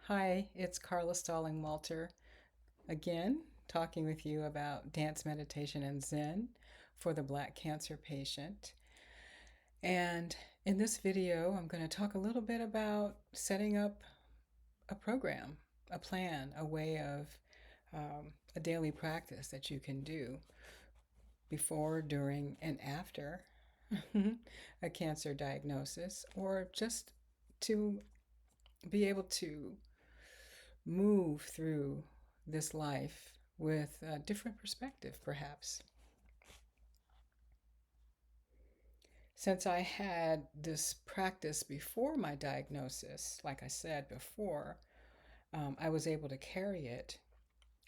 Hi, it's Carla Stalling Walter again, talking with you about dance meditation and Zen for the Black cancer patient. And in this video, I'm going to talk a little bit about setting up a program, a plan, a way of a daily practice that you can do before, during, and after a cancer diagnosis, or just to be able to move through this life with a different perspective, perhaps. Since I had this practice before my diagnosis, like I said before, I was able to carry it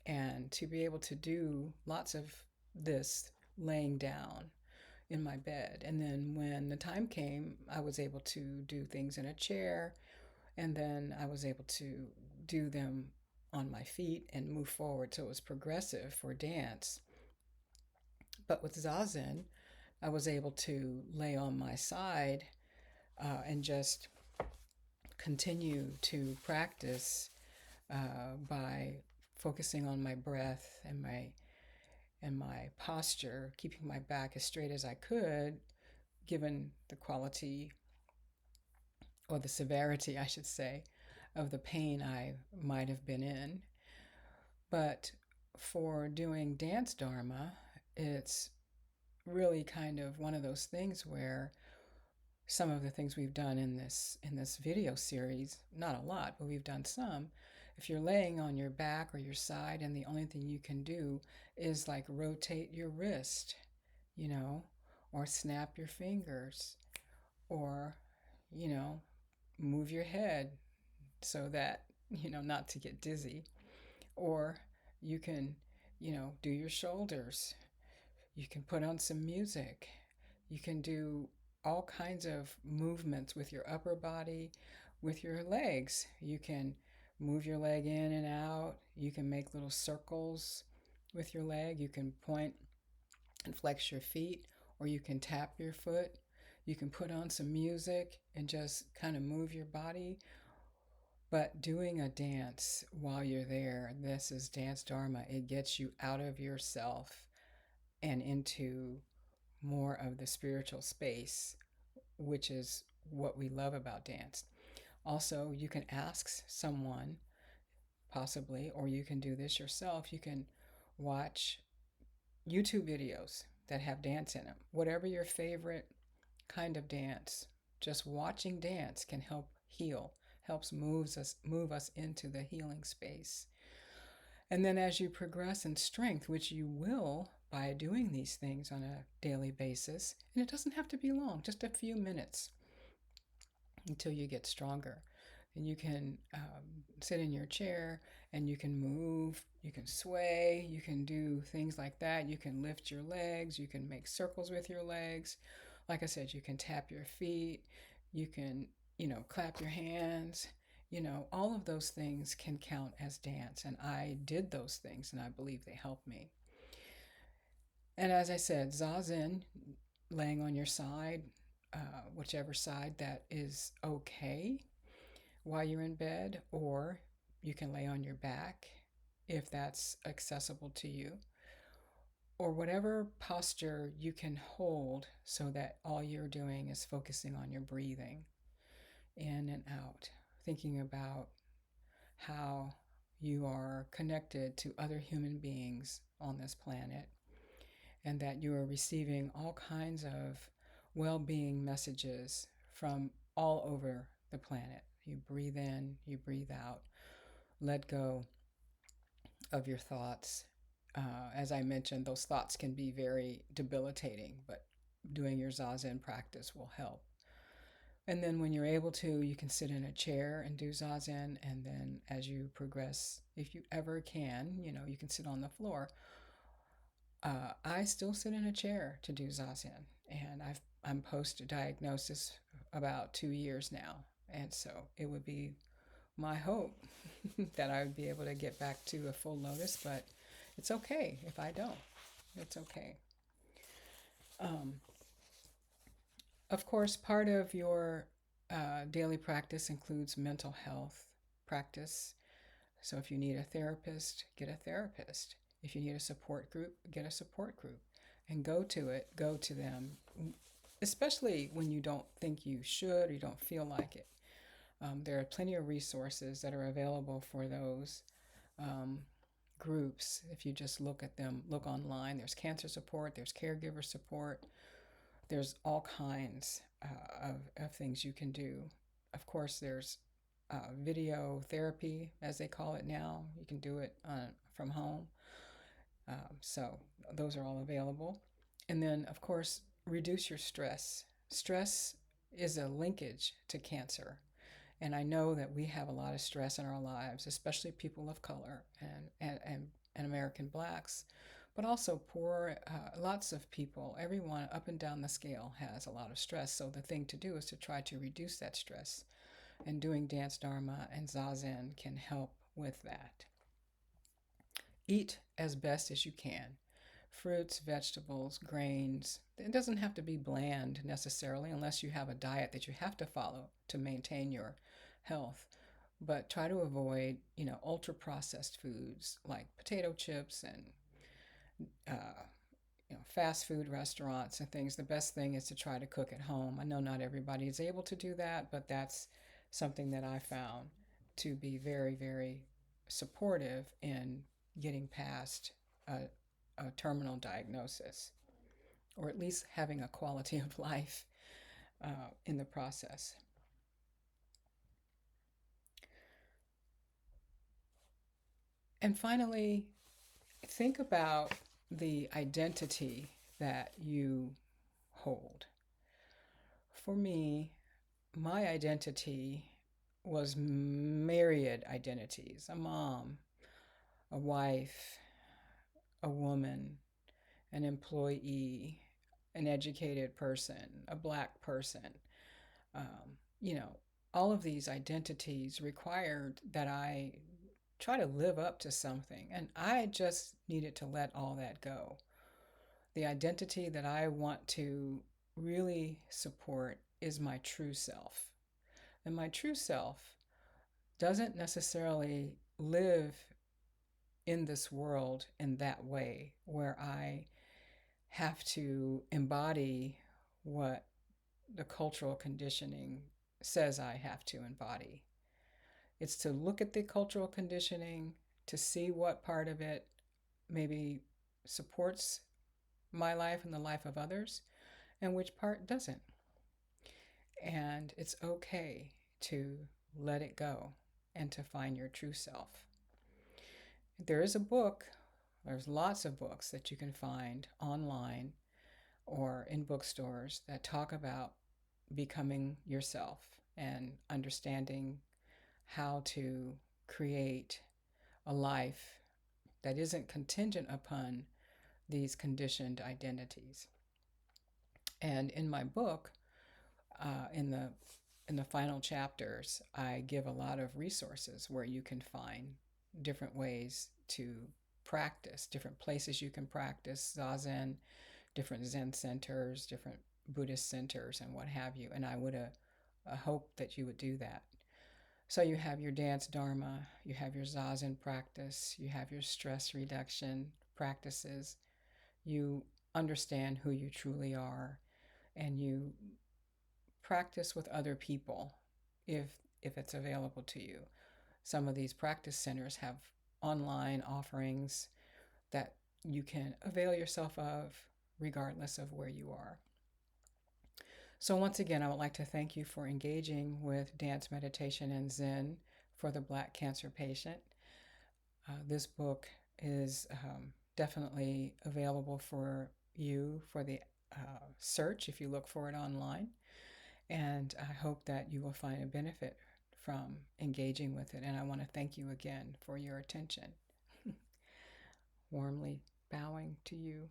and to be able to do lots of this laying down in my bed. And then when the time came, I was able to do things in a chair, and then I was able to do them on my feet and move forward. So it was progressive for dance. But with Zazen, I was able to lay on my side and just continue to practice by focusing on my breath and my posture, keeping my back as straight as I could, given the quality or the severity, I should say, of the pain I might have been in. But for doing dance Dharma, it's really kind of one of those things where some of the things we've done in this video series, not a lot, but we've done some. If you're laying on your back or your side and the only thing you can do is like rotate your wrist, you know, or snap your fingers, or, you know, move your head so that, not to get dizzy, or you can, do your shoulders. You can put on some music. You can do all kinds of movements with your upper body, with your legs. You can move your leg in and out. You can make little circles with your leg. You can point and flex your feet, or you can tap your foot. You can put on some music and just kind of move your body. But doing a dance while you're there, this is dance dharma. It gets you out of yourself and into more of the spiritual space, which is what we love about dance. Also, you can ask someone, possibly, or you can do this yourself. You can watch YouTube videos that have dance in them. Whatever your favorite kind of dance, just watching dance can help heal, helps move us into the healing space. And then as you progress in strength, which you will by doing these things on a daily basis, and it doesn't have to be long, just a few minutes until you get stronger. And you can sit in your chair and you can move, you can sway, you can do things like that. You can lift your legs, you can make circles with your legs. Like I said, you can tap your feet, you can, clap your hands. All of those things can count as dance. And I did those things and I believe they helped me. And as I said, Zazen, laying on your side, whichever side that is okay while you're in bed, or you can lay on your back if that's accessible to you, or whatever posture you can hold so that all you're doing is focusing on your breathing in and out, thinking about how you are connected to other human beings on this planet, and that you are receiving all kinds of well being messages from all over the planet. You breathe in, you breathe out, let go of your thoughts. As I mentioned, those thoughts can be very debilitating, but doing your Zazen practice will help. And then when you're able to, you can sit in a chair and do Zazen. And then as you progress, if you ever can, you can sit on the floor. I still sit in a chair to do Zazen, and I'm post-diagnosis about 2 years now. And so it would be my hope that I would be able to get back to a full lotus, but it's okay if I don't. It's okay. Um, of course, part of your daily practice includes mental health practice. So if you need a therapist, get a therapist. If you need a support group, get a support group and go to it, go to them, especially when you don't think you should or you don't feel like it. There are plenty of resources that are available for those um, groups. If you just look at them, look online, there's cancer support, there's caregiver support, there's all kinds of things you can do. Of course, there's video therapy, as they call it now. You can do it from home. So those are all available. And then, of course, reduce your stress. Stress is a linkage to cancer. And I know that we have a lot of stress in our lives, especially people of color and American blacks, but also poor, lots of people, everyone up and down the scale has a lot of stress. So the thing to do is to try to reduce that stress. And doing dance dharma and zazen can help with that. Eat as best as you can. Fruits, vegetables, grains. It doesn't have to be bland necessarily, unless you have a diet that you have to follow to maintain your health. But try to avoid, ultra processed foods like potato chips and uh, fast food restaurants and things. The best thing is to try to cook at home. I know not everybody is able to do that, but that's something that I found to be very, very supportive in getting past a terminal diagnosis, or at least having a quality of life in the process. And finally, think about the identity that you hold. For me, my identity was myriad identities: a mom, a wife, a woman, an employee, an educated person, a black person. Um, you know, all of these identities required that I try to live up to something, and I just needed to let all that go. The identity that I want to really support is my true self. And my true self doesn't necessarily live in this world in that way where I have to embody what the cultural conditioning says I have to embody. It's to look at the cultural conditioning to see what part of it maybe supports my life and the life of others and which part doesn't. And it's okay to let it go and to find your true self. There is a book, there's lots of books that you can find online or in bookstores that talk about becoming yourself and understanding how to create a life that isn't contingent upon these conditioned identities. And in my book, in the final chapters, I give a lot of resources where you can find different ways to practice, different places you can practice zazen, different Zen centers, different Buddhist centers, and what have you. And I would hope that you would do that. So you have your dance dharma, you have your zazen practice, you have your stress reduction practices, you understand who you truly are, and you practice with other people if it's available to you. Some of these practice centers have online offerings that you can avail yourself of regardless of where you are. So once again, I would like to thank you for engaging with dance, meditation, and Zen for the Black cancer patient. This book is definitely available for you for the search if you look for it online. And I hope that you will find a benefit from engaging with it. And I want to thank you again for your attention. Warmly bowing to you.